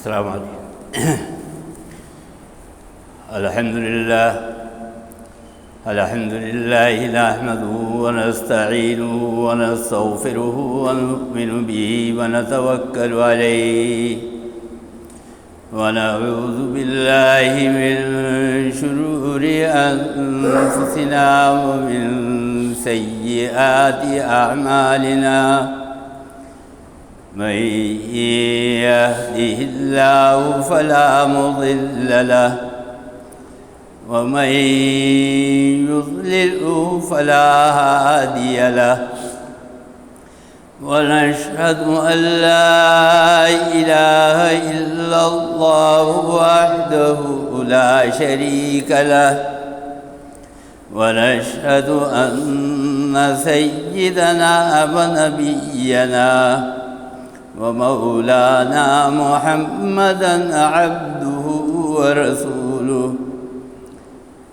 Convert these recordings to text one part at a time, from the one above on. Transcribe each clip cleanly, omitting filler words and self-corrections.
السلام علیکم۔ الحمد لله نحمده ونستعينه ونستغفره ونؤمن به ونتوكل عليه ونعوذ بالله من شرور أنفسنا ومن سيئات أعمالنا، من يهده الله فلا مضل له ومن يضلله فلا هادي له، ونشهد أن لا إله إلا الله وحده لا شريك له، ونشهد أن سيدنا ونبينا ومولانا محمدًا عبده ورسوله،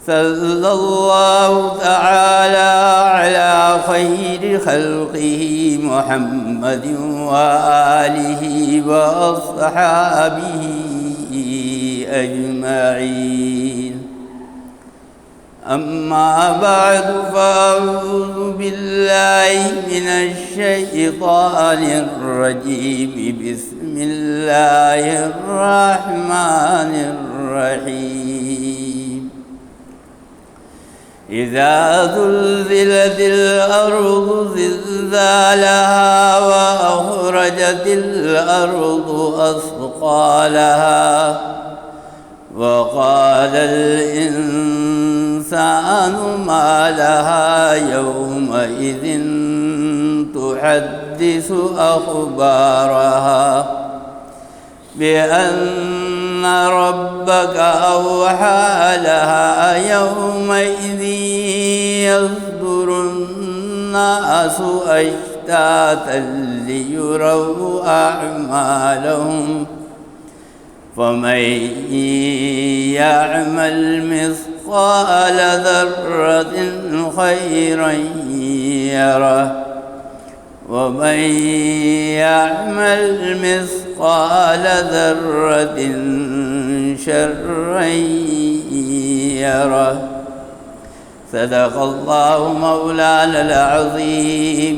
صلى الله تعالى على خير خلقه محمد وآله وأصحابه أجمعين. أما بعد، فأعوذ بالله من الشيطان الرجيم. بسم الله الرحمن الرحيم. إذا زلزلت الأرض زلزالها وأخرجت الأرض أثقالها وقال الإنسان ما لها يومئذ تحدث أخبارها بأن ربك أوحى لها يومئذ يصدر الناس أشتاتا ليروا أعمالهم، فمن يعمل مثقال ذرة خيرا يره ومن يعمل مثقال ذرة شرا يره. صدق الله مولانا العظيم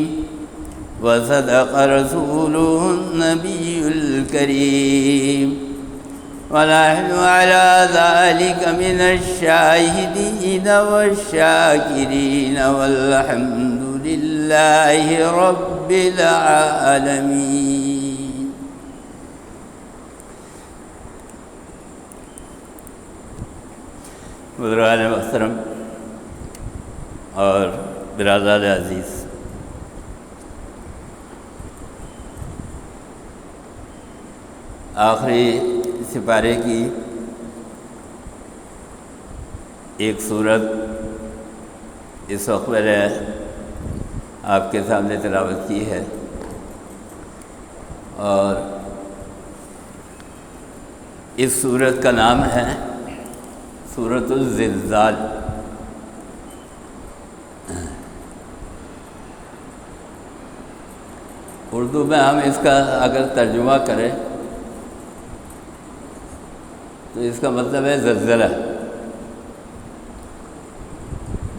وصدق رسوله النبي الكريم، ونحن على ذلك من الشاهدين والشاكرين، والحمد لله رب العالمين. بزرگان محترم اور برادران عزیز، آخری سپارے کی ایک صورت اس وقت میں نے آپ کے سامنے تلاوت کی ہے، اور اس صورت کا نام ہے سورۃ الزلزال۔ اردو میں ہم اس کا اگر ترجمہ کریں تو اس کا مطلب ہے زلزلہ۔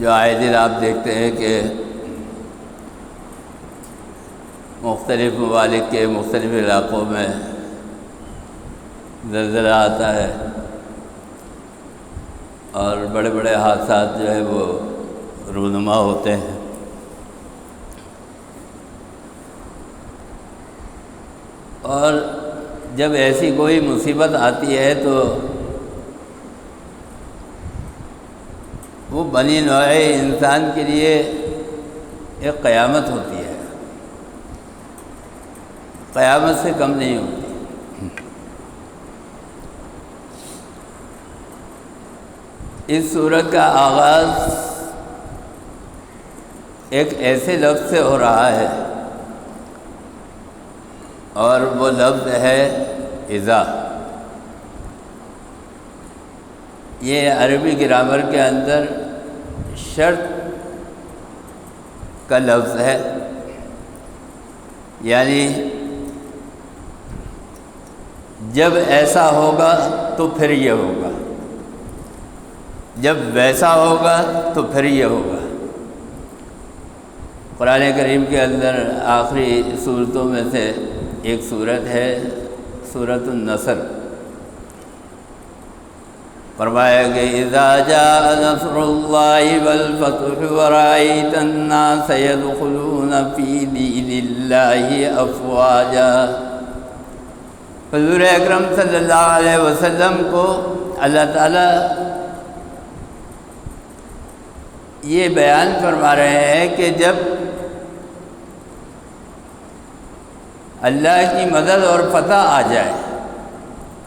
جو آئے دن آپ دیکھتے ہیں کہ مختلف ممالک کے مختلف علاقوں میں زلزلہ آتا ہے اور بڑے بڑے حادثات جو ہے وہ رونما ہوتے ہیں۔ اور جب ایسی کوئی مصیبت آتی ہے تو وہ بنی نوع انسان کے لیے ایک قیامت ہوتی ہے، قیامت سے کم نہیں ہوتی۔ اس سورت کا آغاز ایک ایسے لفظ سے ہو رہا ہے، اور وہ لفظ ہے اذا۔ یہ عربی گرامر کے اندر شرط کا لفظ ہے، یعنی جب ایسا ہوگا تو پھر یہ ہوگا، جب ویسا ہوگا تو پھر یہ ہوگا۔ قرآن کریم کے اندر آخری صورتوں میں سے ایک صورت ہے سورۃ النصر۔ فرمایا کہ اذا جاء نصر اللہ والفتح ورأیت الناس يدخلون فی دین اللہ افواجا۔ حضور اکرم صلی اللہ علیہ وسلم کو اللہ تعالیٰ یہ بیان فرما رہے ہیں کہ جب اللہ کی مدد اور فتح آ جائے،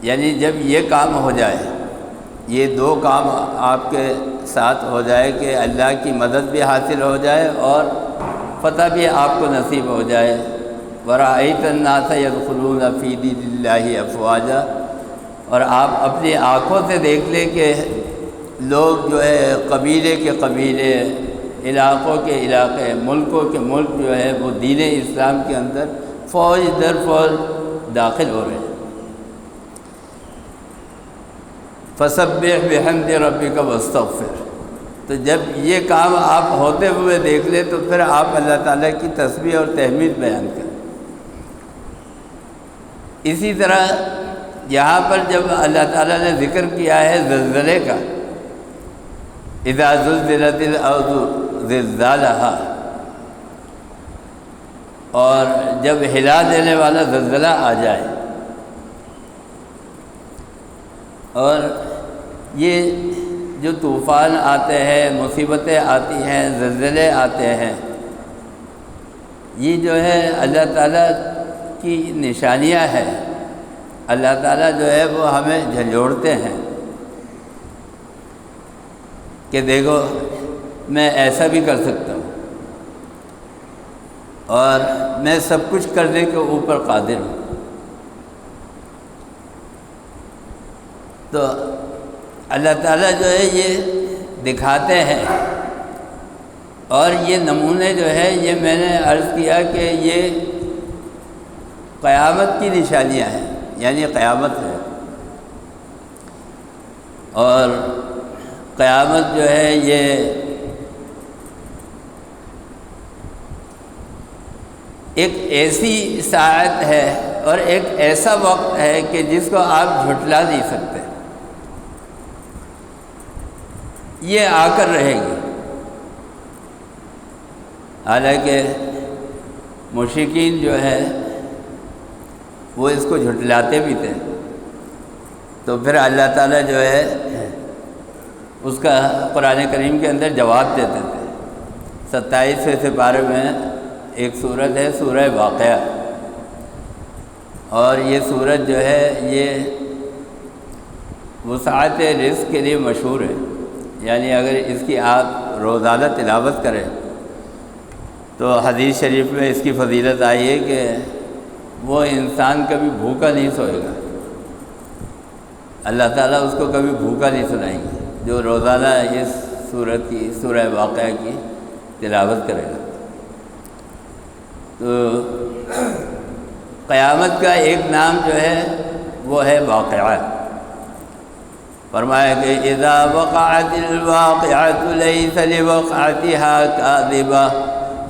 یعنی جب یہ کام ہو جائے، یہ دو کام آپ کے ساتھ ہو جائے کہ اللہ کی مدد بھی حاصل ہو جائے اور فتح بھی آپ کو نصیب ہو جائے۔ وَرَأَيْتَ النَّاسَ يَدْخُلُونَ فِي دِينِ اللَّهِ أَفْوَاجًا، اور آپ اپنی آنکھوں سے دیکھ لیں کہ لوگ جو ہے قبیلے کے قبیلے، علاقوں کے علاقے، ملکوں کے ملک جو ہے وہ دین اسلام کے اندر فوج در فوج داخل ہو رہے ہیں۔ فَسَبِّحْ بِحَمْدِ رَبِّكَ وَاسْتَغْفِرْ، تو جب یہ کام آپ ہوتے ہوئے دیکھ لیں تو پھر آپ اللہ تعالیٰ کی تسبیح اور تحمید بیان کریں۔ اسی طرح یہاں پر جب اللہ تعالیٰ نے ذکر کیا ہے زلزلے کا، اذا زلزلت الارض زلزالها، اور جب ہلا دینے والا زلزلہ آ جائے، اور یہ جو طوفان آتے ہیں، مصیبتیں آتی ہیں، زلزلے آتے ہیں، یہ جو ہے اللہ تعالیٰ کی نشانیاں ہیں۔ اللہ تعالیٰ جو ہے وہ ہمیں جھنجھوڑتے ہیں کہ دیکھو میں ایسا بھی کر سکتا ہوں اور میں سب کچھ کرنے کے اوپر قادر ہوں۔ تو اللہ تعالیٰ جو ہے یہ دکھاتے ہیں، اور یہ نمونے جو ہے یہ میں نے عرض کیا کہ یہ قیامت کی نشانیاں ہیں، یعنی قیامت ہے، اور قیامت جو ہے یہ ایک ایسی ساعت ہے اور ایک ایسا وقت ہے کہ جس کو آپ جھٹلا نہیں سکتے، یہ آ کر رہے گی۔ حالانکہ مشرکین جو ہے وہ اس کو جھٹلاتے بھی تھے، تو پھر اللہ تعالیٰ جو ہے اس کا قرآن کریم کے اندر جواب دیتے تھے۔ 27ویں سپارے میں ایک سورت ہے سورہ واقعہ، اور یہ سورت جو ہے یہ وسعت رزق کے لیے مشہور ہے، یعنی اگر اس کی آپ روزانہ تلاوت کریں تو حدیث شریف میں اس کی فضیلت آئی ہے کہ وہ انسان کبھی بھوکا نہیں سوئے گا، اللہ تعالیٰ اس کو کبھی بھوکا نہیں سنائیں گے جو روزانہ اس سورت کی سورہ واقعہ کی تلاوت کرے گا۔ تو قیامت کا ایک نام جو ہے وہ ہے واقعہ۔ فرمایا کہ اذا وقعت الواقعة ليس لوقعتها كاذبة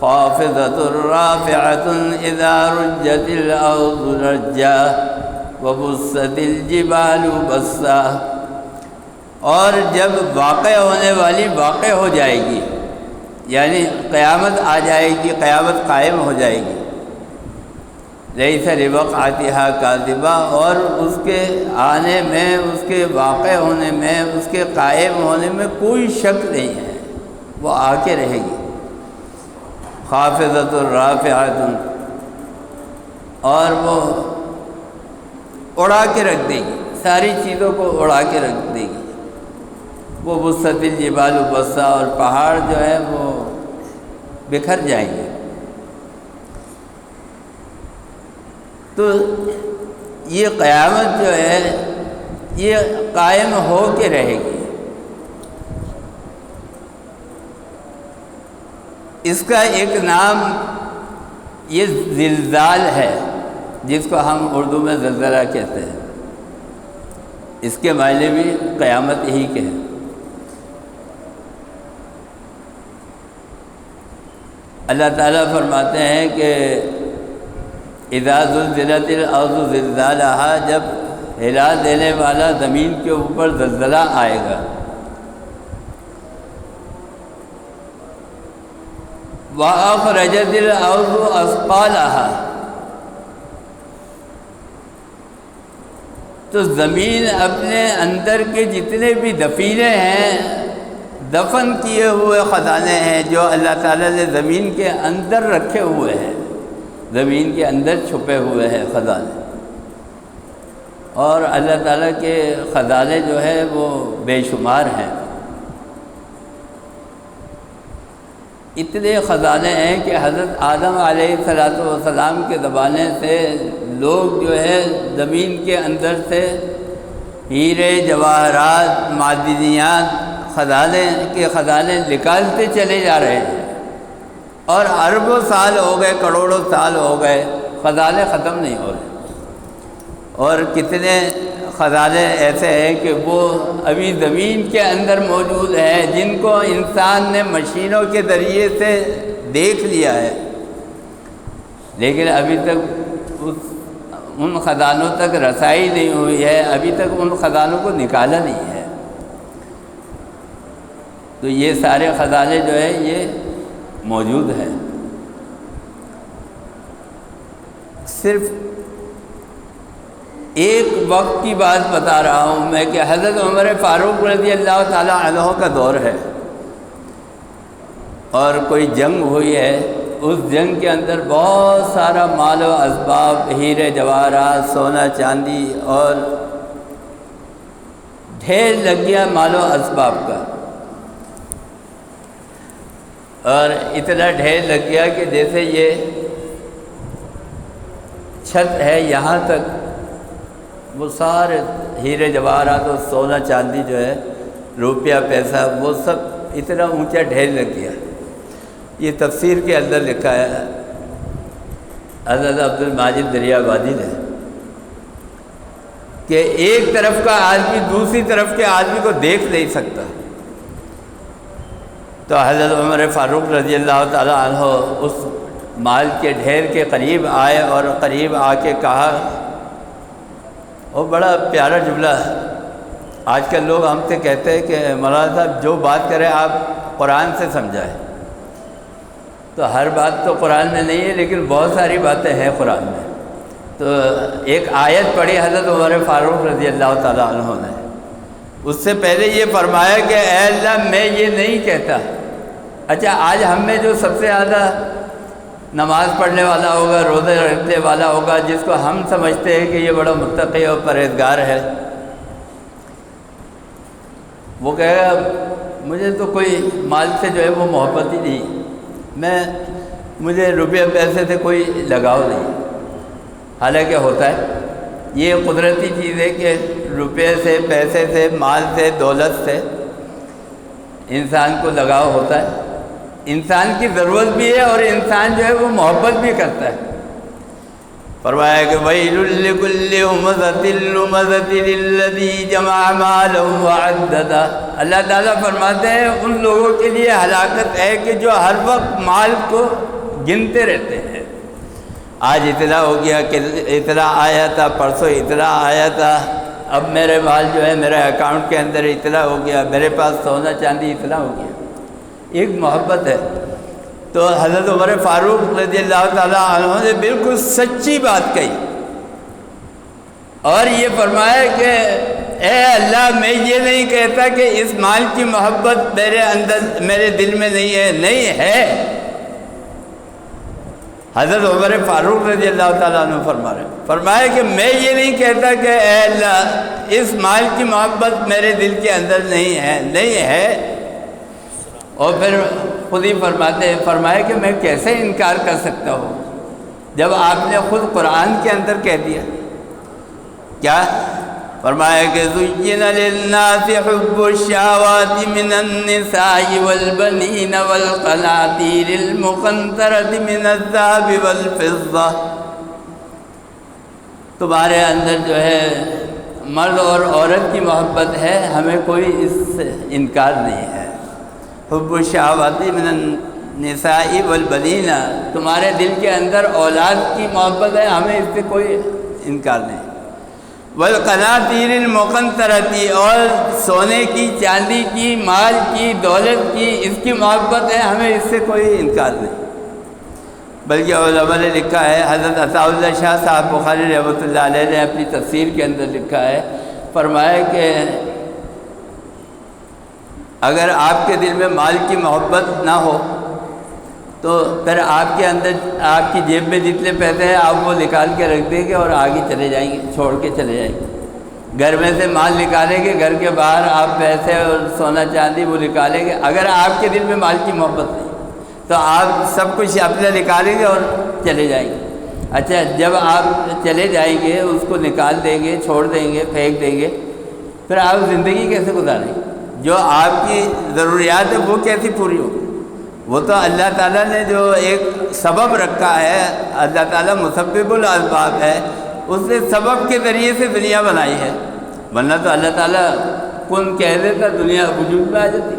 خافضة رافعة اذا رجت الارض رجا وبست الجبال بسا، اور جب واقع ہونے والی واقع ہو جائے گی، یعنی قیامت آ جائے گی، قیامت قائم ہو جائے گی، لیس لوقعتها کاذبہ، اور اس کے آنے میں، اس کے واقع ہونے میں، اس کے قائم ہونے میں کوئی شک نہیں ہے، وہ آ کے رہے گی۔ خافضۃ رافعۃ، اور وہ اڑا کے رکھ دے گی، ساری چیزوں کو اڑا کے رکھ دے گی۔ وہ بست الجبال بسا، اور پہاڑ جو ہے وہ بکھر جائیں گے۔ تو یہ قیامت جو ہے یہ قائم ہو کے رہے گی۔ اس کا ایک نام یہ زلزال ہے، جس کو ہم اردو میں زلزلہ کہتے ہیں۔ اس کے معنی بھی قیامت ہی کے ہیں۔ اللہ تعالیٰ فرماتے ہیں کہ اذا زلزلت الارض زلزالہا، جب ہلا دینے والا زمین کے اوپر زلزلہ آئے گا، وَأَخْرَجَتِ الْأَرْضُ أَثْقَالَهَا، تو زمین اپنے اندر کے جتنے بھی دفینے ہیں، دفن کیے ہوئے خزانے ہیں جو اللہ تعالیٰ نے زمین کے اندر رکھے ہوئے ہیں، زمین کے اندر چھپے ہوئے ہیں خزانے، اور اللہ تعالیٰ کے خزانے جو ہے وہ بے شمار ہیں۔ اتنے خزانے ہیں کہ حضرت آدم علیہ السلام کے زمانے سے لوگ جو ہے زمین کے اندر سے ہیرے جواہرات معدنیات خزانے نکالتے چلے جا رہے ہیں، اور اربوں سال ہو گئے، کروڑوں سال ہو گئے، خزانے ختم نہیں ہو رہے۔ اور کتنے خزانے ایسے ہیں کہ وہ ابھی زمین کے اندر موجود ہیں، جن کو انسان نے مشینوں کے ذریعے سے دیکھ لیا ہے، لیکن ابھی تک ان خزانوں تک رسائی نہیں ہوئی ہے، ابھی تک ان خزانوں کو نکالا نہیں ہے۔ تو یہ سارے خزانے جو ہیں یہ موجود ہیں۔ صرف ایک وقت کی بات بتا رہا ہوں میں کہ حضرت عمر فاروق رضی اللہ تعالیٰ عنہ کا دور ہے، اور کوئی جنگ ہوئی ہے، اس جنگ کے اندر بہت سارا مال و اسباب، ہیرے جواہرات، سونا چاندی، اور ڈھیر لگ گیا مال و اسباب کا، اور اتنا ڈھیر لگ گیا کہ جیسے یہ چھت ہے یہاں تک وہ سارے ہیرے جواہرات اور سونا چاندی جو ہے، روپیہ پیسہ، وہ سب اتنا اونچا ڈھیر لگ گیا۔ یہ تفسیر کے اندر لکھا ہے حضرت عبد الماجد دریابادی نے کہ ایک طرف کا آدمی دوسری طرف کے آدمی کو دیکھ نہیں سکتا۔ تو حضرت عمر فاروق رضی اللہ تعالیٰ عنہ اس مال کے ڈھیر کے قریب آئے، اور قریب آ کے کہا، وہ بڑا پیارا جملہ ہے۔ آج کل لوگ ہم سے کہتے ہیں کہ مولانا صاحب جو بات کریں آپ قرآن سے سمجھائیں، تو ہر بات تو قرآن میں نہیں ہے، لیکن بہت ساری باتیں ہیں قرآن میں۔ تو ایک آیت پڑھی حضرت عمر فاروق رضی اللہ تعالیٰ عنہ نے، اس سے پہلے یہ فرمایا کہ اے اللہ میں یہ نہیں کہتا۔ اچھا، آج ہم میں جو سب سے زیادہ نماز پڑھنے والا ہوگا، روزے رکھنے والا ہوگا، جس کو ہم سمجھتے ہیں کہ یہ بڑا متقی اور پرہیزگار ہے، وہ کہے گا مجھے تو کوئی مال سے جو ہے وہ محبت ہی نہیں، مجھے روپیہ پیسے سے کوئی لگاؤ نہیں۔ حالانکہ ہوتا ہے، یہ قدرتی چیز ہے کہ روپے سے، پیسے سے، مال سے، دولت سے انسان کو لگاؤ ہوتا ہے، انسان کی ضرورت بھی ہے، اور انسان جو ہے وہ محبت بھی کرتا ہے۔ فرمایا کہ وَيْلٌ لِكُلِّ هُمَزَةٍ لُمَزَةٍ الَّذِي جَمَعَ مَالًا وَعَدَّدَهُ، اللہ تعالیٰ فرماتے ہیں ان لوگوں کے لیے ہلاکت ہے کہ جو ہر وقت مال کو گنتے رہتے ہیں۔ آج اتنا ہو گیا کہ اتنا آیا تھا، پرسوں اتنا آیا تھا، اب میرے مال جو ہے میرے اکاؤنٹ کے اندر اتنا ہو گیا، میرے پاس سونا چاندی اتنا ہو گیا۔ ایک محبت ہے۔ تو حضرت عمر فاروق رضی اللہ تعالیٰ عنہ نے بالکل سچی بات کہی، اور یہ فرمایا کہ اے اللہ میں یہ نہیں کہتا کہ اس مال کی محبت میرے اندر، میرے دل میں نہیں ہے، نہیں ہے۔ حضرت عمر فاروق رضی اللہ تعالیٰ عنہ فرمایا کہ میں یہ نہیں کہتا کہ اے اللہ اس مال کی محبت میرے دل کے اندر نہیں ہے، نہیں ہے۔ اور پھر خود ہی فرمایا کہ میں کیسے انکار کر سکتا ہوں جب آپ نے خود قرآن کے اندر کہہ دیا۔ کیا فرمایا کہ زُيِّنَ لِلنَّاسِ حُبُّ الشَّهَوَاتِ مِنَ النِّسَاءِ وَالْبَنِينَ وَالْقَنَاطِيرِ الْمُقَنطَرَةِ مِنَ الذَّهَبِ وَالْفِضَّةِ، تمہارے اندر جو ہے مرد اور عورت کی محبت ہے، ہمیں کوئی اس سے انکار نہیں ہے۔ حب الشہوات من النساء والبنین، تمہارے دل کے اندر اولاد کی محبت ہے، ہمیں اس سے کوئی انکار نہیں۔ والقناطیر المقنطرۃ، اور سونے کی، چاندی کی، مال کی، دولت کی، اس کی محبت ہے، ہمیں اس سے کوئی انکار نہیں۔ بلکہ علماء نے لکھا ہے، حضرت عطاء اللہ شاہ صاحب بخاری رحمۃ اللہ علیہ نے اپنی تفسیر کے اندر لکھا ہے، فرمایا کہ اگر آپ کے دل میں مال کی محبت نہ ہو تو پھر آپ کے اندر، آپ کی جیب میں جتنے پیسے ہیں آپ وہ نکال کے رکھ دیں گے اور آگے چلے جائیں گے، چھوڑ کے چلے جائیں گے۔ گھر میں سے مال نکالیں گے، گھر کے باہر آپ پیسے اور سونا چاندی وہ نکالیں گے۔ اگر آپ کے دل میں مال کی محبت نہیں تو آپ سب کچھ اپنا نکالیں گے اور چلے جائیں گے۔ اچھا، جب آپ چلے جائیں گے، اس کو نکال دیں گے، چھوڑ دیں گے، پھینک دیں گے، پھر آپ زندگی کیسے گزاریں گے؟ جو آپ کی ضروریات ہے وہ کیسی پوری ہوگی؟ وہ تو اللہ تعالیٰ نے جو ایک سبب رکھا ہے، اللہ تعالیٰ مسبب الاسباب ہے، اس نے سبب کے ذریعے سے دنیا بنائی ہے، ورنہ تو اللہ تعالیٰ کن کہہ دیتا دنیا وجود میں آ جاتی۔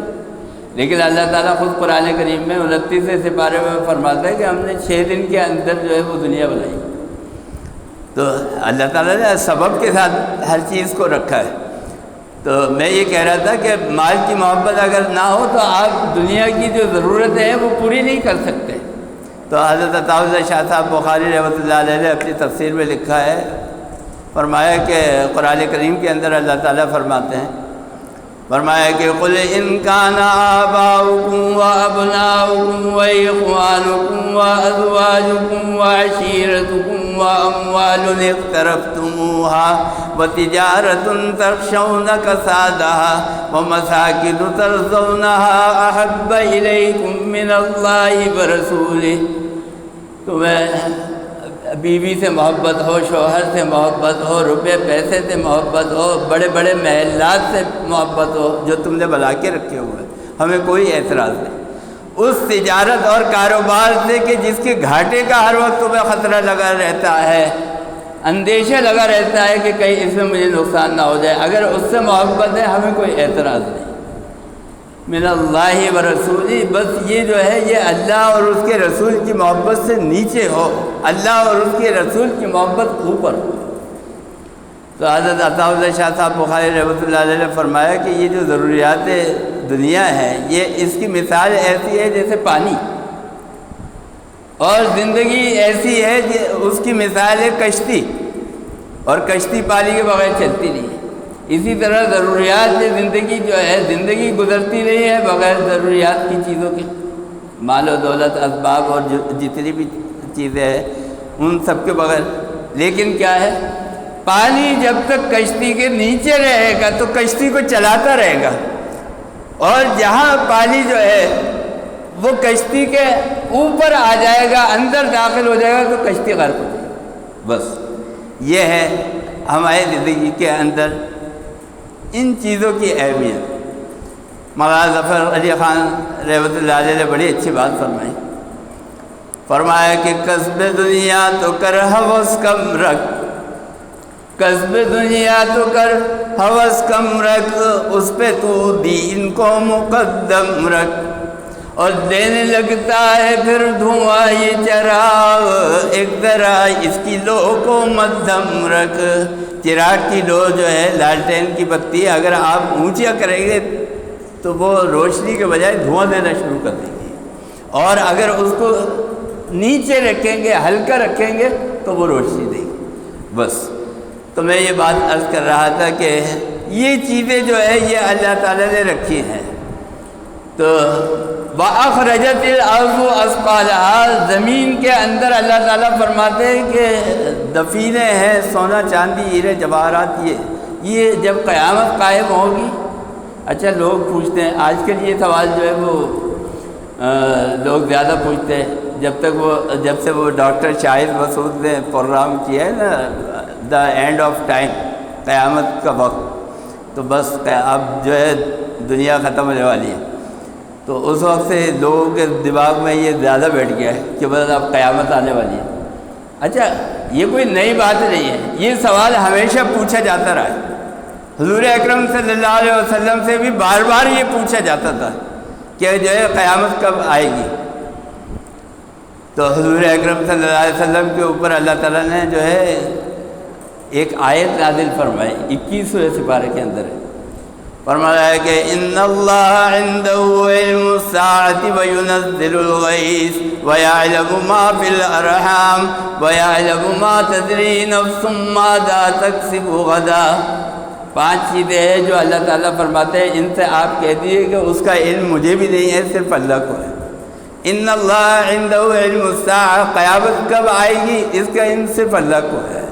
لیکن اللہ تعالیٰ خود قرآن کریم میں 29 سپارے میں فرماتا ہے کہ ہم نے 6 دن کے اندر جو ہے وہ دنیا بنائی۔ تو اللہ تعالیٰ نے سبب کے ساتھ ہر چیز کو رکھا ہے۔ تو میں یہ کہہ رہا تھا کہ مال کی محبت اگر نہ ہو تو آپ دنیا کی جو ضرورت ہے وہ پوری نہیں کر سکتے۔ تو حضرت عطاء اللہ شاہ صاحب بخاری رحمۃ اللہ علیہ نے اپنی تفسیر میں لکھا ہے، فرمایا کہ قرآن کریم کے اندر اللہ تعالیٰ فرماتے ہیں، فرمایا کہ قل ان کان آباؤکم وابناؤکم واخوانکم وازواجکم وعشیرتکم واموال اقترفتموها وتجارۃ تخشون کسادها ومساکن ترضونها احب الیکم من اللہ ورسولہ۔ تمہیں بیوی سے محبت ہو، شوہر سے محبت ہو، روپے پیسے سے محبت ہو، بڑے بڑے محلات سے محبت ہو جو تم نے بنا کے رکھے ہوئے، ہمیں کوئی اعتراض نہیں۔ اس تجارت اور کاروبار سے کہ جس کے گھاٹے کا ہر وقت تمہیں خطرہ لگا رہتا ہے، اندیشہ لگا رہتا ہے کہ کہیں اس میں مجھے نقصان نہ ہو جائے، اگر اس سے محبت ہے ہمیں کوئی اعتراض نہیں۔ من اللہ ورسولہ، بس یہ جو ہے یہ اللہ اور اس کے رسول کی محبت سے نیچے ہو، اللہ اور اس کے رسول کی محبت اوپر ہو۔ تو حضرت عطاء اللہ شاہ صاحب بخاری رحمۃ اللہ علیہ نے فرمایا کہ یہ جو ضروریات دنیا ہے یہ اس کی مثال ایسی ہے جیسے پانی، اور زندگی ایسی ہے کہ اس کی مثال ہے کشتی، اور کشتی پانی کے بغیر چلتی نہیں ہے۔ اسی طرح ضروریات زندگی جو ہے، زندگی گزرتی نہیں ہے بغیر ضروریات کی چیزوں کے، مال و دولت، اسباب اور جتنی بھی چیزیں ہیں ان سب کے بغیر۔ لیکن کیا ہے، پانی جب تک کشتی کے نیچے رہے گا تو کشتی کو چلاتا رہے گا، اور جہاں پانی جو ہے وہ کشتی کے اوپر آ جائے گا، اندر داخل ہو جائے گا تو کشتی غرق ہو جائے گی۔ بس یہ ہے ہماری زندگی کے اندر ان چیزوں کی اہمیت۔ مولانا ظفر علی خان رحمۃ اللہ علیہ نے بڑی اچھی بات فرمائی، فرمایا کہ کسب دنیا تو کر ہوس کم رکھ، کسب دنیا تو کر ہوس کم رکھ، اس پہ تو دین کو مقدم رکھ، اور دینے لگتا ہے پھر دھواں یہ چراغ، ایک ذرا اس کی لو کو مدھم رکھ۔ چراغ کی لو جو ہے، لالٹین کی بتی، اگر آپ اونچا کریں گے تو وہ روشنی کے بجائے دھواں دینا شروع کر دیں گے، اور اگر اس کو نیچے رکھیں گے، ہلکا رکھیں گے تو وہ روشنی دے گی۔ بس تو میں یہ بات عرض کر رہا تھا کہ یہ چیزیں جو ہے یہ اللہ تعالیٰ نے رکھی ہیں۔ تو وَأَخْرَجَتِ الْأَرْضُ أَثْقَالَهَا، زمین کے اندر اللہ تعالیٰ فرماتے ہیں کہ دفینے ہیں، سونا چاندی ہیرے جواہرات، یہ جب قیامت قائم ہوگی۔ اچھا، لوگ پوچھتے ہیں، آج کل یہ سوال جو ہے وہ لوگ زیادہ پوچھتے ہیں، جب سے وہ ڈاکٹر شاہد مسعود نے پروگرام کیا ہے نا، دا اینڈ آف ٹائم، قیامت کا وقت، تو بس اب جو ہے دنیا ختم ہونے والی ہے۔ تو اس وقت سے لوگوں کے دماغ میں یہ زیادہ بیٹھ گیا ہے کہ بس اب قیامت آنے والی ہے۔ اچھا، یہ کوئی نئی بات نہیں ہے، یہ سوال ہمیشہ پوچھا جاتا رہا ہے، حضور اکرم صلی اللہ علیہ وسلم سے بھی بار بار یہ پوچھا جاتا تھا کہ جو ہے قیامت کب آئے گی. تو حضور اکرم صلی اللہ علیہ وسلم کے اوپر اللہ تعالیٰ نے جو ہے ایک آیت نازل فرمائی 21ویں سپارے کے اندر ہے. فرمایا ہے کہ ان اللہ عنده علم الساعۃ وینزل الغیث ویعلم ما فی الارحام ویعلم ما تدری نفس ماذا تکسب غدا. 5 چیزیں ہیں جو اللہ تعالیٰ فرماتے ہیں ان سے آپ کہہ دیجیے کہ اس کا علم مجھے بھی نہیں ہے، صرف اللہ کو ہے. ان اللہ عنده علم الساعۃ، قیامت کب آئے گی اس کا علم صرف اللہ کو ہے.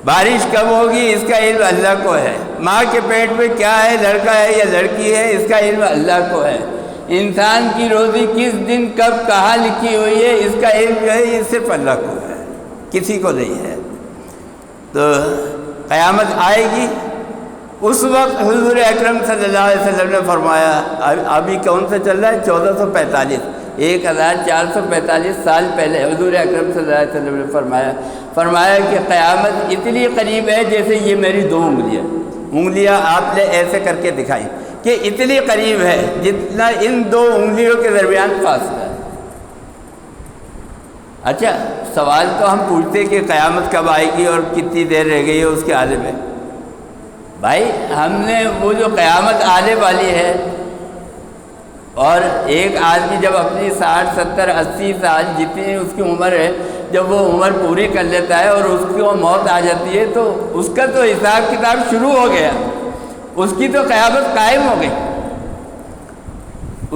بارش کب ہوگی اس کا علم اللہ کو ہے. ماں کے پیٹ میں کیا ہے، لڑکا ہے یا لڑکی ہے، اس کا علم اللہ کو ہے. انسان کی روزی کس دن کب کہاں لکھی ہوئی ہے اس کا علم جو ہے یہ صرف اللہ کو ہے، کسی کو نہیں ہے. تو قیامت آئے گی اس وقت حضور اکرم صلی اللہ علیہ وسلم نے فرمایا، ابھی کون سا چل رہا ہے 1445 1445 سال پہلے حضور اکرم صلی اللہ علیہ وسلم نے فرمایا کہ قیامت اتنی قریب ہے جیسے یہ میری 2 انگلیاں آپ نے ایسے کر کے دکھائی کہ اتنی قریب ہے جتنا ان 2 انگلیوں کے درمیان فاصلہ ہے. اچھا سوال تو ہم پوچھتے کہ قیامت کب آئے گی اور کتنی دیر رہ گئی ہے اس کے آنے میں. بھائی ہم نے وہ جو قیامت آنے والی ہے، اور ایک آدمی جب اپنی 60 70 80 سال جتنی اس کی عمر ہے جب وہ عمر پوری کر لیتا ہے اور اس کی موت آ جاتی ہے تو اس کا تو حساب کتاب شروع ہو گیا، اس کی تو قیامت قائم ہو گئی.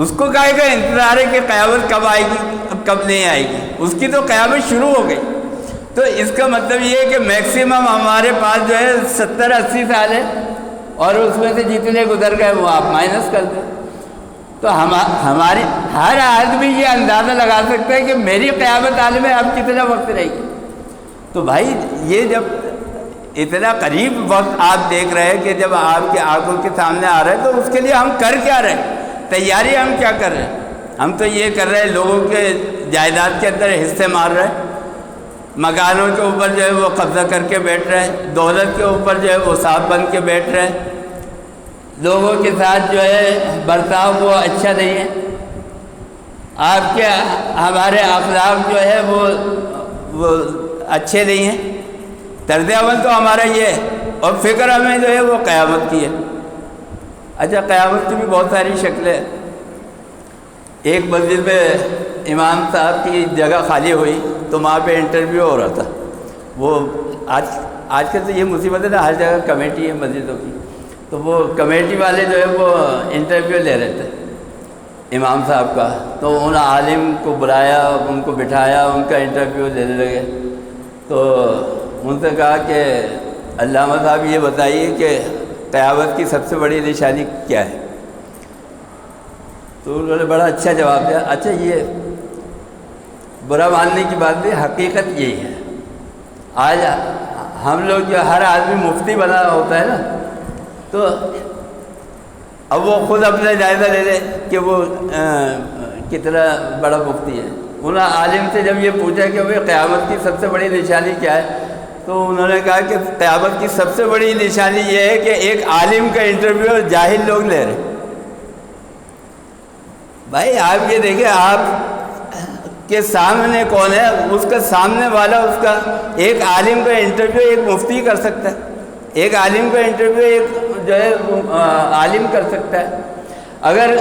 اس کو کہے گا انتظار ہے کہ قیامت کب آئے گی کب نہیں آئے گی، اس کی تو قیامت شروع ہو گئی. تو اس کا مطلب یہ ہے کہ میکسیمم ہمارے پاس جو ہے 70 80 سال ہے اور اس میں سے جتنے گزر گئے وہ آپ مائنس کر دیں. تو ہماری ہر آدمی یہ اندازہ لگا سکتا ہے کہ میری قیامت آنے میں اب کتنا وقت رہے گی. تو بھائی یہ جب اتنا قریب وقت آپ دیکھ رہے ہیں کہ جب آپ کے آنکھوں کے سامنے آ رہا ہے تو اس کے لیے ہم کر کیا رہے ہیں، تیاری ہم کیا کر رہے ہیں؟ ہم تو یہ کر رہے ہیں لوگوں کے جائیداد کے اندر حصے مار رہے ہیں، مکانوں کے اوپر جو ہے وہ قبضہ کر کے بیٹھ رہے ہیں، دولت کے اوپر جو ہے وہ صاحب بن کے بیٹھ رہے ہیں، لوگوں کے ساتھ جو ہے برتاؤ وہ اچھا نہیں ہے. آپ کے ہمارے اخلاق جو ہے وہ اچھے نہیں ہیں، طرز عمل تو ہمارا یہ ہے، اور فکر ہمیں جو ہے وہ قیامت کی ہے. اچھا قیامت کی بھی بہت ساری شکلیں. ایک مسجد میں امام صاحب کی جگہ خالی ہوئی تو وہاں پہ انٹرویو ہو رہا تھا. وہ آج کل تو یہ مصیبت ہے نا، ہر جگہ کمیٹی ہے مسجدوں کی، تو وہ کمیٹی والے جو ہے وہ انٹرویو لے رہے تھے امام صاحب کا. تو ان عالم کو بلایا، ان کو بٹھایا، ان کا انٹرویو لینے لگے. تو ان سے کہا کہ علامہ صاحب یہ بتائیے کہ قیامت کی سب سے بڑی نشانی کیا ہے؟ تو انہوں نے بڑا اچھا جواب دیا. اچھا یہ برا ماننے کی بات نہیں، حقیقت یہی ہے. آج ہم لوگ جو ہر آدمی مفتی بنا ہوتا ہے نا، تو اب وہ خود اپنا جائزہ لے لے کہ وہ کتنا بڑا مفتی ہے. انہوں نے عالم سے جب یہ پوچھا کہ بھئی قیامت کی سب سے بڑی نشانی کیا ہے، تو انہوں نے کہا کہ قیامت کی سب سے بڑی نشانی یہ ہے کہ ایک عالم کا انٹرویو جاہل لوگ لے رہے. بھائی آپ یہ دیکھیں آپ کے سامنے کون ہے، اس کا سامنے والا اس کا ایک عالم کا انٹرویو ایک مفتی کر سکتا ہے، ایک عالم کا انٹرویو ایک جو ہے عالم کر سکتا ہے. اگر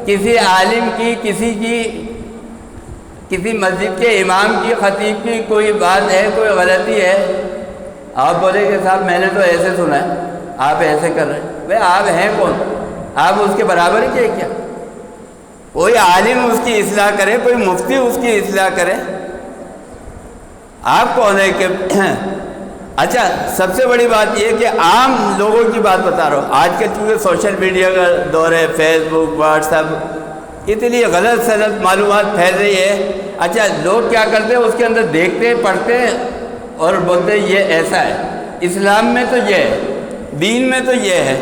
کسی عالم کی کسی مسجد کے امام کی خطیب کی کوئی بات ہے، کوئی غلطی ہے، آپ بولے کہ صاحب میں نے تو ایسے سنا ہے، آپ ایسے کر رہے ہیں. بھائی آپ ہیں کون؟ آپ اس کے برابر ہی کیا؟ کوئی عالم اس کی اصلاح کرے، کوئی مفتی اس کی اصلاح کرے، آپ کون ہے کہ اچھا سب سے بڑی بات یہ کہ عام لوگوں کی بات بتا رہا ہوں. آج کل چونکہ سوشل میڈیا کا دور ہے، فیس بک، واٹس ایپ، اتنی غلط سلط معلومات پھیل رہی ہے. اچھا لوگ کیا کرتے ہیں، اس کے اندر دیکھتے پڑھتے اور بولتے یہ ایسا ہے، اسلام میں تو یہ ہے، دین میں تو یہ ہے،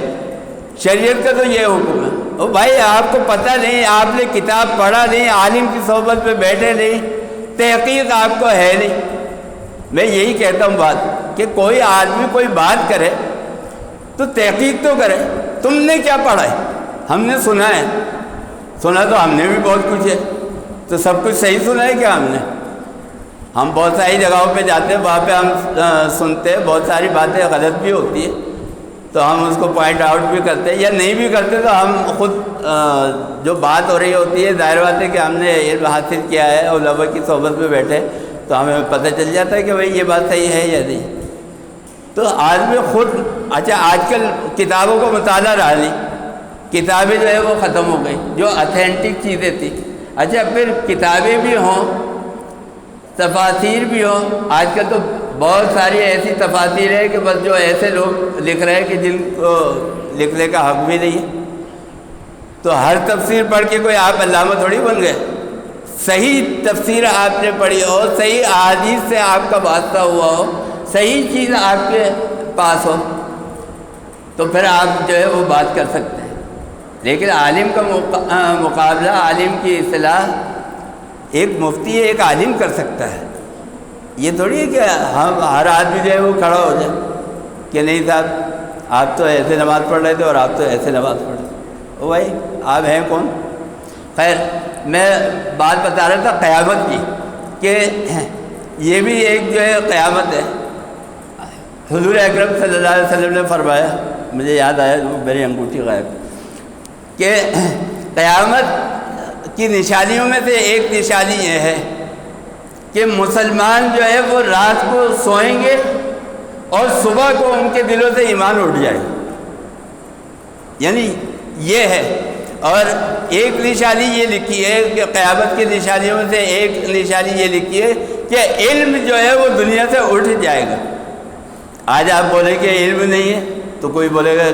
شریعت کا تو یہ حکم ہے. او بھائی آپ کو پتہ نہیں، آپ نے کتاب پڑھا نہیں، عالم کی صحبت میں بیٹھے نہیں، تحقیق آپ کو ہے نہیں. میں یہی کہتا ہوں بات کہ کوئی آدمی کوئی بات کرے تو تحقیق تو کرے. تم نے کیا پڑھا ہے؟ ہم نے سنا ہے. سنا تو ہم نے بھی بہت کچھ ہے. تو سب کچھ صحیح سنا ہے کیا ہم نے؟ ہم بہت ساری جگہوں پہ جاتے ہیں, وہاں پہ ہم سنتے ہیں بہت ساری باتیں غلط بھی ہوتی ہیں, تو ہم اس کو پوائنٹ آؤٹ بھی کرتے ہیں, یا نہیں بھی کرتے تو ہم خود جو بات ہو رہی ہوتی ہے, ظاہر بات ہے کہ ہم نے علم حاصل کیا ہے, علماء کی صحبت میں بیٹھے تو ہمیں پتہ چل جاتا ہے کہ بھائی یہ بات صحیح ہے یا نہیں. تو آدمی خود, اچھا آج کل کتابوں کا مطالعہ رہا نہیں, کتابیں جو ہے وہ ختم ہو گئی جو اتھینٹک چیزیں تھیں. اچھا پھر کتابیں بھی ہوں, تفاسیر بھی ہوں. آج کل تو بہت ساری ایسی تفاسیر ہے کہ بس جو ایسے لوگ لکھ رہے ہیں کہ جن کو لکھنے کا حق بھی نہیں ہے. تو ہر تفسیر پڑھ کے کوئی آپ علامہ تھوڑی بن گئے. صحیح تفسیر آپ نے پڑھی ہو, صحیح احادیث سے آپ کا واسطہ ہوا ہو, صحیح چیز آپ کے پاس ہو, تو پھر آپ جو ہے وہ بات کر سکتے ہیں. لیکن عالم کا مقابلہ, عالم کی اصطلاح ایک مفتی ہے, ایک عالم کر سکتا ہے. یہ تھوڑی ہے کہ ہم ہر آدمی جو ہے وہ کھڑا ہو جائے کہ نہیں صاحب آپ تو ایسے نماز پڑھ رہے تھے اور آپ تو ایسے نماز پڑھ رہے تھے. بھائی آپ ہیں کون؟ خیر میں بات بتا رہا تھا قیامت کی, کہ یہ بھی ایک جو ہے قیامت ہے. حضور اکرم صلی اللہ علیہ وسلم نے فرمایا, مجھے یاد آیا میری انگوٹھی غائب, کہ قیامت کی نشانیوں میں سے ایک نشانی یہ ہے کہ مسلمان جو ہے وہ رات کو سوئیں گے اور صبح کو ان کے دلوں سے ایمان اٹھ جائے. یعنی یہ ہے. اور ایک نشانی یہ لکھی ہے کہ قیامت کی نشانیوں میں سے ایک نشانی یہ لکھی ہے کہ علم جو ہے وہ دنیا سے اٹھ جائے گا. آج آپ بولیں کہ علم نہیں ہے تو کوئی بولے گا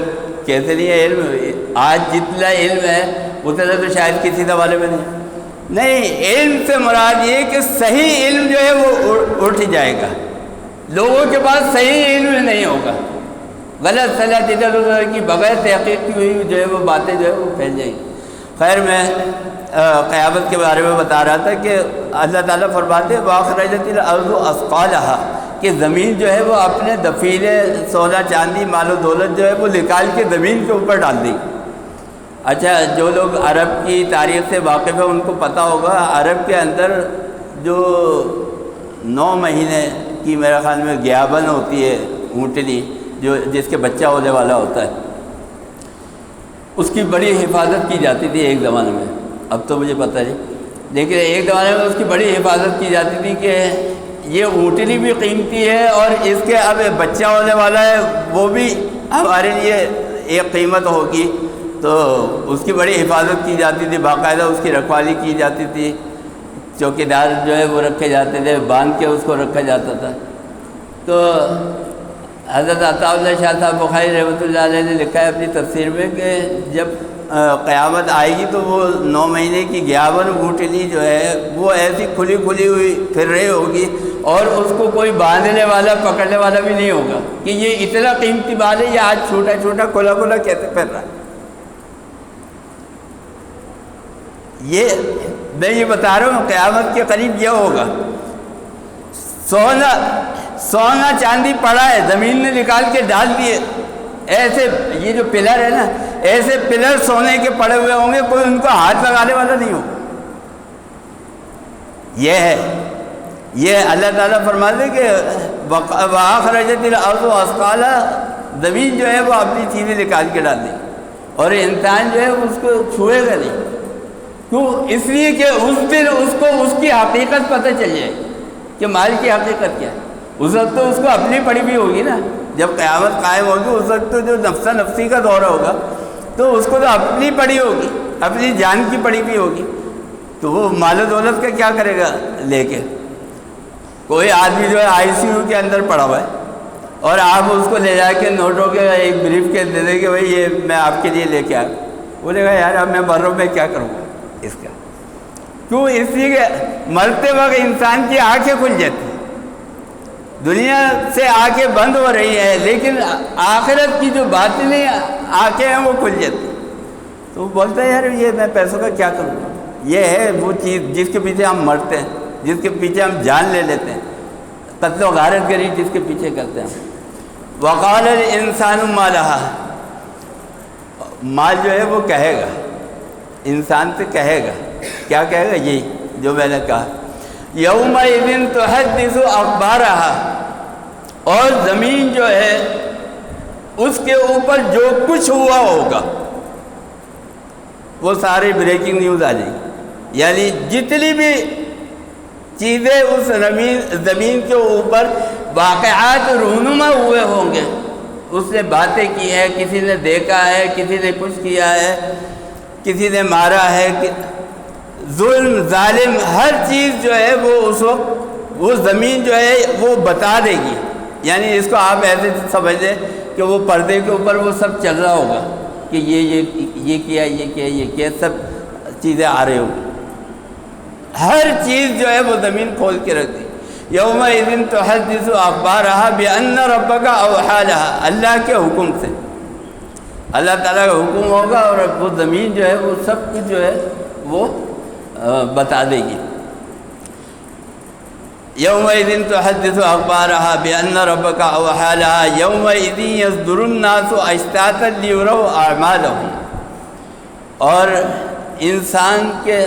کیسے نہیں ہے علم. آج جتنا علم ہے اتنا تو شاید کسی زمانے میں نہیں. علم سے مراد یہ کہ صحیح علم جو ہے وہ اٹھ جائے گا. لوگوں کے پاس صحیح علم نہیں ہوگا, غلط صلاح ادھر ادھر کی بغیر تحقیق کی ہوئی جو ہے وہ باتیں جو ہے وہ پھیل جائیں گی. خیر میں قیامت کے بارے میں بتا رہا تھا کہ اللہ تعالیٰ فرماتے ہیں وَأَخْرَجَتِ الْأَرْضُ أَثْقَالَهَا, کہ زمین جو ہے وہ اپنے دفیلے سونا چاندی مال و دولت جو ہے وہ نکال کے زمین کے اوپر ڈال دی. اچھا جو لوگ عرب کی تاریخ سے واقف ہیں ان کو پتہ ہوگا, عرب کے اندر جو 9 مہینے کی میرے خیال میں گیابن ہوتی ہے, اونٹنی جو جس کے بچہ ہونے والا ہوتا ہے, اس کی بڑی حفاظت کی جاتی تھی ایک زمانے میں. اب تو مجھے پتہ نہیں, لیکن ایک زمانے میں اس کی بڑی حفاظت کی جاتی تھی کہ یہ اونٹنی بھی قیمتی ہے اور اس کے اب بچہ ہونے والا ہے وہ بھی ہمارے لیے ایک قیمت ہوگی. تو اس کی بڑی حفاظت کی جاتی تھی, باقاعدہ اس کی رکھوالی کی جاتی تھی, چوکیدار جو ہے وہ رکھے جاتے تھے, باندھ کے اس کو رکھا جاتا تھا. تو حضرت عطا اللہ شاہ صاحب بخاری رحمۃ اللہ علیہ نے لکھا ہے اپنی تفسیر میں کہ جب قیامت آئے گی تو وہ 9 مہینے کی گیابن اونٹنی جو ہے وہ ایسی کھلی کھلی ہوئی پھر رہی ہوگی اور اس کو کوئی باندھنے والا پکڑنے والا بھی نہیں ہوگا کہ یہ اتنا قیمتی مال ہے, یہ آج چھوٹا چھوٹا کھلا کھلا کیسے پھر رہا ہے. یہ میں یہ بتا رہا ہوں قیامت کے قریب یہ ہوگا. سونا چاندی پڑا ہے, زمین نے نکال کے ڈال دیے, ایسے یہ جو پلر ہے نا, ایسے پلر سونے کے پڑے ہوئے ہوں گے, کوئی ان کو ہاتھ لگانے والا نہیں ہوگا. یہ ہے, یہ اللہ تعالیٰ فرماتے کہ وَأَخْرَجَتِ الْأَرْضُ أَثْقَالَهَا, زمین جو ہے وہ اپنی چیزیں نکال کے ڈال دی اور انسان جو ہے اس کو چھوئے گا نہیں. کیوں؟ اس لیے کہ اس دن اس کو اس کی حقیقت پتہ چل جائے کہ مال کی حقیقت کیا ہے. اس وقت تو اس کو اپنی پڑی بھی ہوگی نا, جب قیامت قائم ہوگی اس وقت تو جو نفسہ نفسی کا دورہ ہوگا تو اس کو تو اپنی پڑی ہوگی, اپنی جان کی پڑی بھی ہوگی. تو وہ مال و دولت کا کیا کرے گا لے کے. کوئی آدمی جو ہے ICU کے اندر پڑا ہوا ہے اور آپ اس کو لے جا کے نوٹوں کے ایک بریف کے دے دیں کہ بھائی یہ میں آپ کے لیے لے کے آیا, بولے گا یار اب میں مر رہا ہوں, میں کیا کروں گا اس کا. کیوں؟ اس لیے کہ مرتے وقت انسان کی آنکھیں کھل جاتی ہیں, دنیا سے آنکھیں بند ہو رہی ہے, لیکن آخرت کی جو باطنی آنکھیں ہیں وہ کھل جاتی ہیں. تو وہ بولتا ہے یار یہ میں پیسوں کا کیا کروں گا. یہ ہے وہ چیز جس کے پیچھے ہم مرتے ہیں, جس کے پیچھے ہم جان لے لیتے ہیں, قتل و غارت گری جس کے پیچھے کرتے ہیں. وقال الانسان ما لها، مال جو ہے وہ کہے گا، انسان سے کہے گا، کیا کہے گا؟ یہی جو میں نے کہا، یومئذ تحدث اخبارها، اور زمین جو ہے اس کے اوپر جو کچھ ہوا ہوگا وہ ساری بریکنگ نیوز آ جائے گی، یعنی جتنی بھی چیزیں اس زمین کے اوپر واقعات رونما ہوئے ہوں گے، اس نے باتیں کی ہے، کسی نے دیکھا ہے، کسی نے کچھ کیا ہے، کسی نے مارا ہے، ظلم ظالم ہر چیز جو ہے وہ اس وقت وہ زمین جو ہے وہ بتا دے گی. یعنی اس کو آپ ایسے سمجھ لیں کہ وہ پردے کے اوپر وہ سب چل رہا ہوگا کہ یہ کیا، یہ کیا، یہ کیا، سب چیزیں آ رہی ہوں، ہر چیز جو ہے وہ زمین کھول کے رکھ دی. یومئذ تحدث اخبارها بان ربک اوحی لها، اللہ کے حکم سے، اللہ تعالیٰ کا حکم ہوگا اور وہ زمین جو ہے وہ سب کچھ جو ہے وہ بتا دے گی. یومئذ تحدث اخبارها بان ربک اوحی لها یومئذ یصدر الناس اشتاتا لیروا اعمالهم. اور انسان کے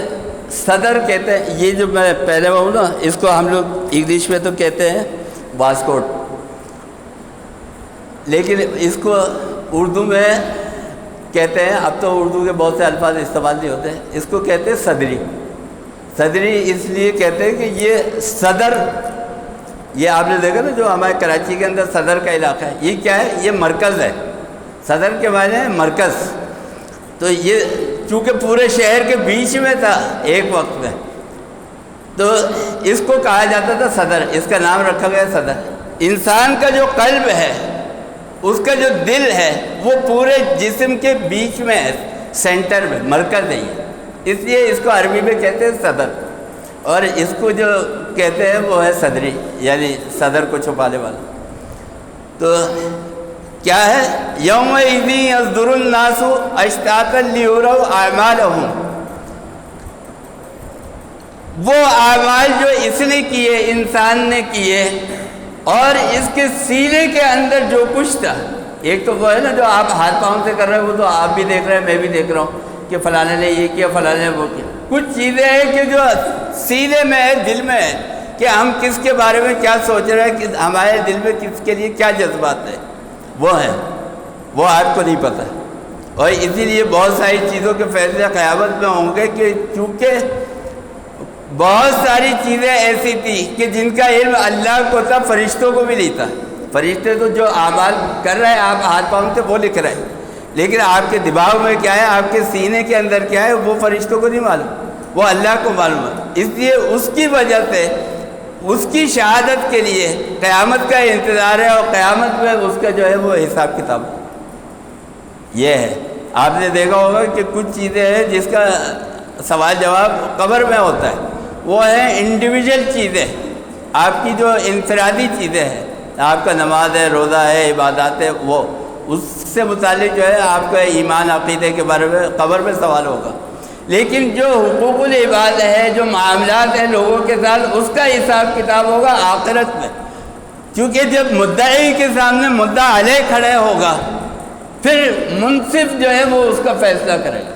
صدر کہتے ہیں، یہ جو میں پہلے ہوں نا، اس کو ہم لوگ انگلش میں تو کہتے ہیں واسکوٹ، لیکن اس کو اردو میں کہتے ہیں، اب تو اردو کے بہت سے الفاظ استعمال نہیں ہوتے ہیں، اس کو کہتے ہیں صدری. صدری اس لیے کہتے ہیں کہ یہ صدر، یہ آپ نے دیکھا نا جو ہمارے کراچی کے اندر صدر کا علاقہ ہے، یہ کیا ہے؟ یہ مرکز ہے. صدر کے معنی ہے مرکز. تو یہ چونکہ پورے شہر کے بیچ میں تھا ایک وقت میں، تو اس کو کہا جاتا تھا صدر، اس کا نام رکھا گیا صدر. انسان کا جو قلب ہے، اس کا جو دل ہے، وہ پورے جسم کے بیچ میں ہے، سینٹر میں، مرکز ہے یہ، اس لیے اس کو عربی میں کہتے ہیں صدر. اور اس کو جو کہتے ہیں وہ ہے صدری، یعنی صدر کو چھپانے والا. تو کیا ہے؟ یومئذ یصدر الناس اشتاتا لیروا اعمالهم، وہ اعمال جو اس نے کیے، انسان نے کیے، اور اس کے سینے کے اندر جو کچھ تھا، ایک تو وہ ہے نا جو آپ ہاتھ پاؤں سے کر رہے ہیں، وہ تو آپ بھی دیکھ رہے ہیں، میں بھی دیکھ رہا ہوں کہ فلانے نے یہ کیا، فلانے نے وہ کیا. کچھ چیزیں ہیں کہ جو سینے میں ہے، دل میں ہے، کہ ہم کس کے بارے میں کیا سوچ رہے ہیں، کہ ہمارے دل میں کس کے لیے کیا جذبات ہے، وہ ہے، وہ آپ کو نہیں پتہ. اور اسی لیے بہت ساری چیزوں کے فیصلے قیامت میں ہوں گے، کہ چونکہ بہت ساری چیزیں ایسی تھیں کہ جن کا علم اللہ کو تھا، فرشتوں کو بھی نہیں تھا. فرشتے تو جو اعمال کر رہے ہیں آپ ہاتھ پاؤں سے وہ لکھ رہے ہیں، لیکن آپ کے دماغ میں کیا ہے، آپ کے سینے کے اندر کیا ہے، وہ فرشتوں کو نہیں معلوم، وہ اللہ کو معلوم ہے. اس لیے اس کی وجہ سے اس کی شہادت کے لیے قیامت کا انتظار ہے، اور قیامت میں اس کا جو ہے وہ حساب کتاب یہ ہے. آپ نے دیکھا ہوگا کہ کچھ چیزیں ہیں جس کا سوال جواب قبر میں ہوتا ہے، وہ ہیں انڈیویجول چیزیں، آپ کی جو انفرادی چیزیں ہیں، آپ کا نماز ہے، روزہ ہے، عبادات ہے، وہ اس سے متعلق جو ہے آپ کا ایمان عقیدے کے بارے میں قبر میں سوال ہوگا. لیکن جو حقوق العباد ہے، جو معاملات ہیں لوگوں کے ساتھ، اس کا حساب کتاب ہوگا آخرت میں. کیونکہ جب مدعی کے سامنے مدعا علیہ کھڑے ہوگا، پھر منصف جو ہے وہ اس کا فیصلہ کرے گا.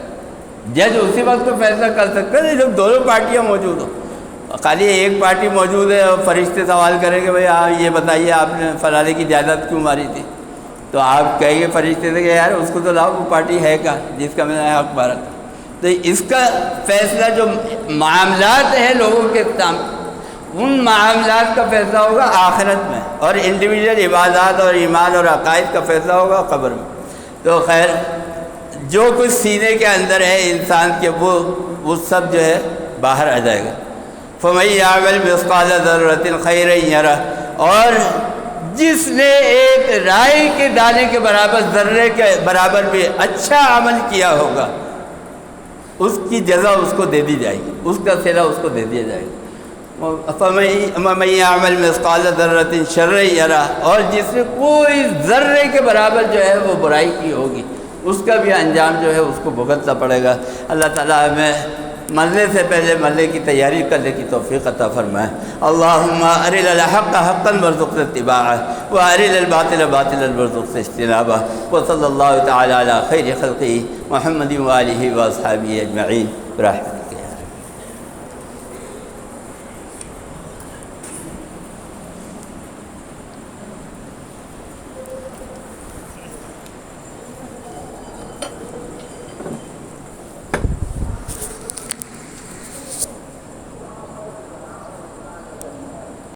جج اسی وقت تو فیصلہ کر سکتا ہے جب دونوں پارٹیاں موجود ہوں. خالی ایک پارٹی موجود ہے اور فرشتے سوال کریں کہ بھئی آپ یہ بتائیے آپ نے فلانے کی جائیداد کیوں ماری تھی، تو آپ کہیں گے فرشتے سے کہ یار اس کو تو لاؤ، وہ پارٹی ہے کا جس کا میں نے حق مارا تھا. تو اس کا فیصلہ جو معاملات ہیں لوگوں کے سامنے، ان معاملات کا فیصلہ ہوگا آخرت میں، اور انڈیویجول عبادات اور ایمان اور عقائد کا فیصلہ ہوگا قبر میں. تو خیر جو کچھ سینے کے اندر ہے انسان کے، وہ سب جو ہے باہر آ جائے گا. فَمَن يَعْمَلْ مِثْقَالَ ذَرَّةٍ خَيْرًا يَرَهُ، اور جس نے ایک رائی کے دانے کے برابر، ذرے کے برابر بھی اچھا عمل کیا ہوگا، اس کی جزا اس کو دے دی جائے گی، اس کا صلہ اس کو دے دیا جائے گا. فَمَن يَعْمَلْ مِثْقَالَ ذَرَّةٍ شَرًّا يَرَهُ، اور جس نے کوئی ذرے کے برابر جو ہے وہ برائی کی ہوگی، اس کا بھی انجام جو ہے اس کو بھگتنا پڑے گا. اللہ تعالیٰ ہمیں مرنے سے پہلے مرنے کی تیاری کرنے کی توفیق عطا فرمائے۔ اللہم ارنا الحق حقا وارزقنا اتباعہ وارنا الباطل باطلا وارزقنا اجتنابہ، وصلی اللہ تعالی علی خیر خلقہ محمد وآلہ واصحابہ اجمعین برحمتہ۔